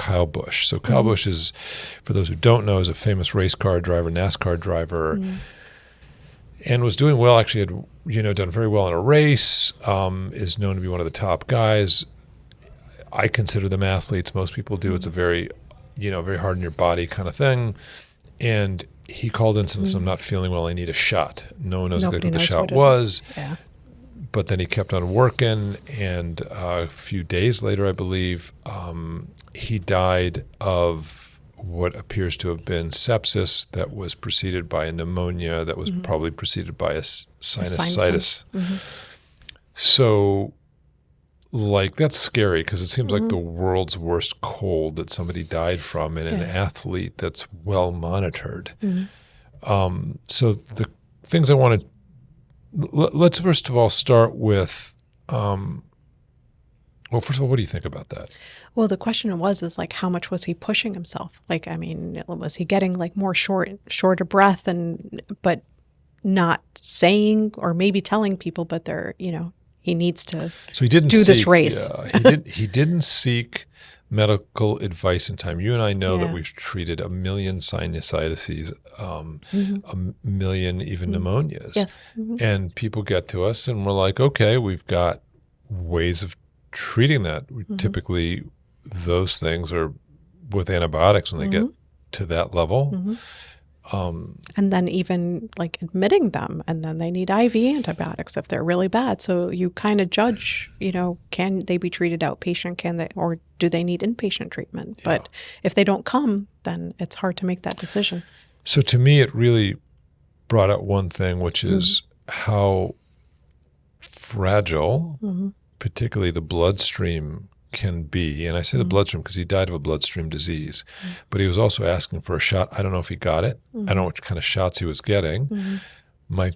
Kyle Busch. So Kyle Busch is, for those who don't know, is a famous race car driver, NASCAR driver, and was doing well. Actually had done very well in a race, is known to be one of the top guys. I consider them athletes. Most people do. It's a very, very hard on your body kind of thing. And he called in and said, I'm not feeling well. I need a shot. No one knows exactly what the shot was. Yeah. But then he kept on working. And a few days later, I believe, he died of what appears to have been sepsis that was preceded by a pneumonia that was probably preceded by a sinusitis. So, that's scary because it seems like the world's worst cold that somebody died from in an athlete that's well monitored. So the things I want to, let's first of all start with, first of all, what do you think about that? Well, the question is how much was he pushing himself? Was he getting more shorter breath but not saying or maybe telling people, but they're, he needs to do this race. He didn't seek medical advice in time. You and I know that we've treated 1 million sinusitis, a million even pneumonias. Yes. And people get to us and we're like, okay, we've got ways of treating that. Typically, those things are with antibiotics when they get to that level. And then even admitting them, and then they need IV antibiotics if they're really bad. So you kind of judge, can they be treated outpatient? Or do they need inpatient treatment? But if they don't come, then it's hard to make that decision. So to me, it really brought out one thing, which is how fragile, particularly the bloodstream can be. And I say the bloodstream because he died of a bloodstream disease, but he was also asking for a shot. I don't know if he got it. I don't know what kind of shots he was getting. The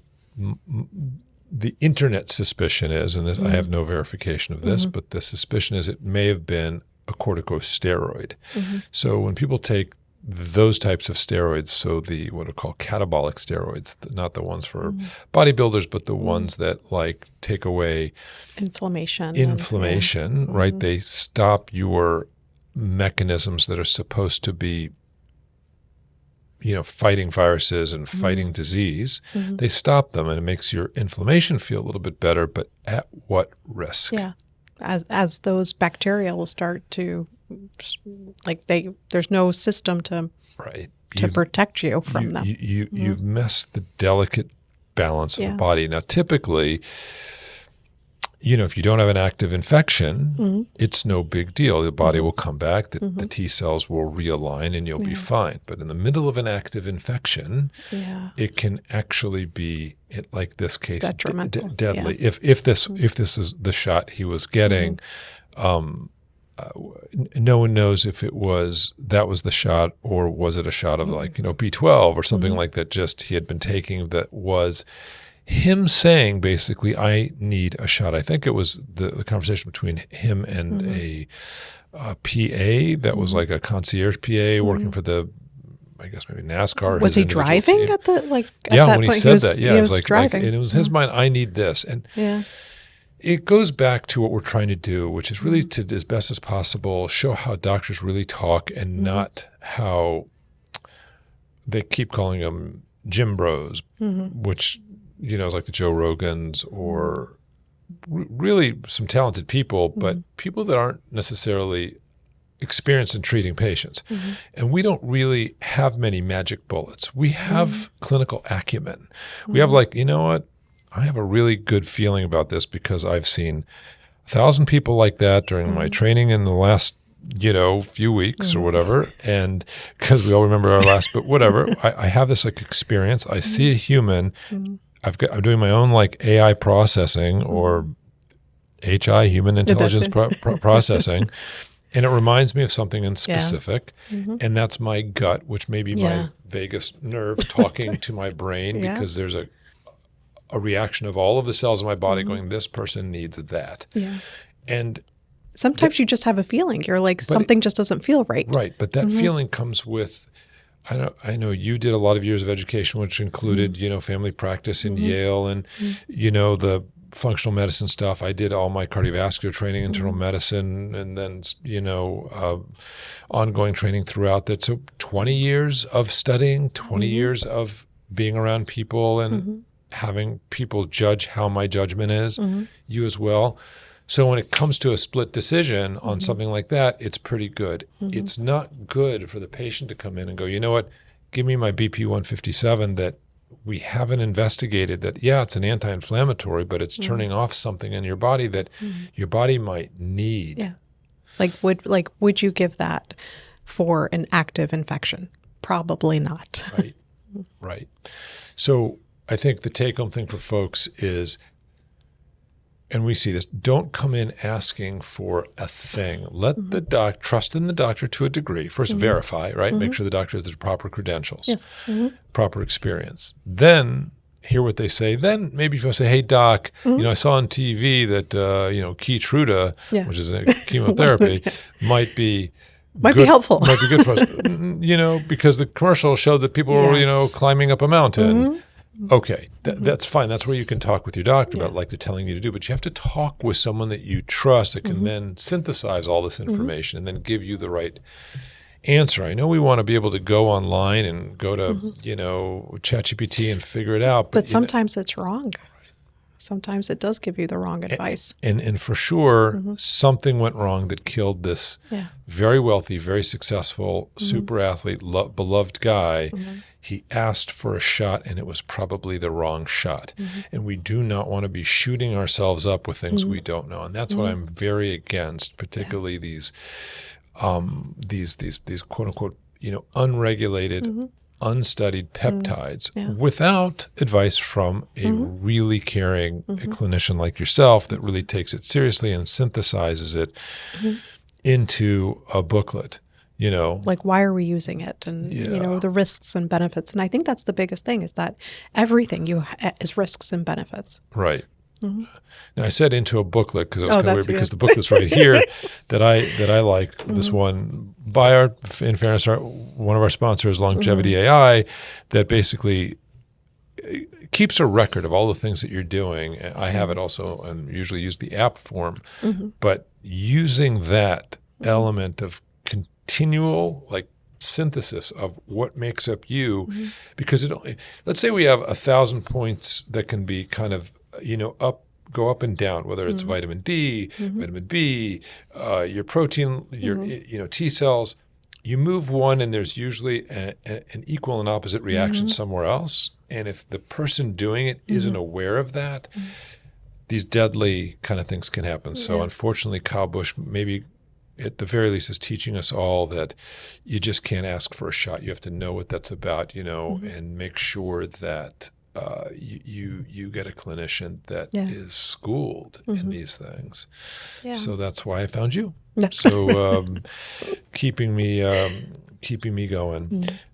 internet suspicion is, and this, I have no verification of this, but the suspicion is it may have been a corticosteroid. So when people take those types of steroids, so the what are called catabolic steroids, not the ones for bodybuilders, but the ones that take away inflammation, right? They stop your mechanisms that are supposed to be, fighting viruses and fighting disease. They stop them, and it makes your inflammation feel a little bit better, but at what risk? Yeah. As those bacteria will start to, there's no system to protect you from them. You've messed the delicate balance of the body. Now, typically, if you don't have an active infection, it's no big deal. The body will come back, the T cells will realign, and you'll be fine. But in the middle of an active infection, it can actually be, like this case, deadly. If this is the shot he was getting, no one knows if that was the shot, or was it a shot of B12 or something like that just he had been taking that was him saying basically, I need a shot. I think it was the conversation between him and a PA that was like a concierge PA working for I guess maybe NASCAR. Was he driving team. At the at yeah, that when point? He said that, yeah, he it was was driving. and it was his mind. I need this, and it goes back to what we're trying to do, which is really to, as best as possible, show how doctors really talk, and not how they keep calling them gym bros, which is like the Joe Rogans or really some talented people, but people that aren't necessarily experienced in treating patients. And we don't really have many magic bullets. We have clinical acumen. We have I have a really good feeling about this because I've seen 1,000 people like that during my training in the last, few weeks or whatever. And because we all remember our last, but whatever, I have this experience. I see a human. I'm doing my own AI processing or HI, human intelligence processing. And it reminds me of something in specific, and that's my gut, which may be my vagus nerve talking to my brain because there's a reaction of all of the cells in my body going, this person needs that. Yeah. And sometimes you just have a feeling. You're like, something just doesn't feel right. Right. But that feeling comes with, I know you did a lot of years of education, which included, family practice in Yale and, the functional medicine stuff. I did all my cardiovascular training, internal medicine, and then, ongoing training throughout that. So 20 years of studying, 20 years of being around people and having people judge how my judgment is, you as well. So when it comes to a split decision on something like that, it's pretty good. It's not good for the patient to come in and go, you know what, give me my BP 157 that we haven't investigated that, yeah, it's an anti-inflammatory, but it's turning off something in your body that your body might need. Yeah. Would you give that for an active infection? Probably not. Right. So I think the take-home thing for folks is, and we see this, don't come in asking for a thing. Let the trust in the doctor to a degree. First, verify, right? Make sure the doctor has the proper credentials, proper experience. Then hear what they say. Then maybe if you want to say, hey, doc, I saw on TV that, Keytruda, which is a chemotherapy, might be helpful. Might be good for us, because the commercial showed that people were, climbing up a mountain. Okay, that's fine. That's where you can talk with your doctor about like they're telling you to do. But you have to talk with someone that you trust that can then synthesize all this information and then give you the right answer. I know we want to be able to go online and go to, ChatGPT and figure it out. But sometimes it's wrong. Sometimes it does give you the wrong advice. And for sure, something went wrong that killed this very wealthy, very successful, super athlete, beloved guy. He asked for a shot, and it was probably the wrong shot. And we do not want to be shooting ourselves up with things we don't know. And that's what I'm very against, particularly these quote unquote, unregulated, unstudied peptides without advice from a really caring clinician like yourself that really takes it seriously and synthesizes it into a booklet. Like, why are we using it? And, the risks and benefits. And I think that's the biggest thing, is that everything is risks and benefits. Right. Now I said into a booklet because it was kind of weird because the booklet's right here that I like. This one by in fairness, one of our sponsors, Longevity AI, that basically keeps a record of all the things that you're doing. I have it also, and usually use the app form, but using that element of continual synthesis of what makes up you, because let's say we have 1,000 points that can be kind of go up and down, whether it's vitamin D, vitamin B, your protein, your T cells. You move one, and there's usually an equal and opposite reaction somewhere else. And if the person doing it isn't aware of that, these deadly kind of things can happen. So unfortunately, Kyle Busch maybe at the very least is teaching us all that you just can't ask for a shot. You have to know what that's about, and make sure that you get a clinician that is schooled in these things. So that's why I found you. So keeping me going.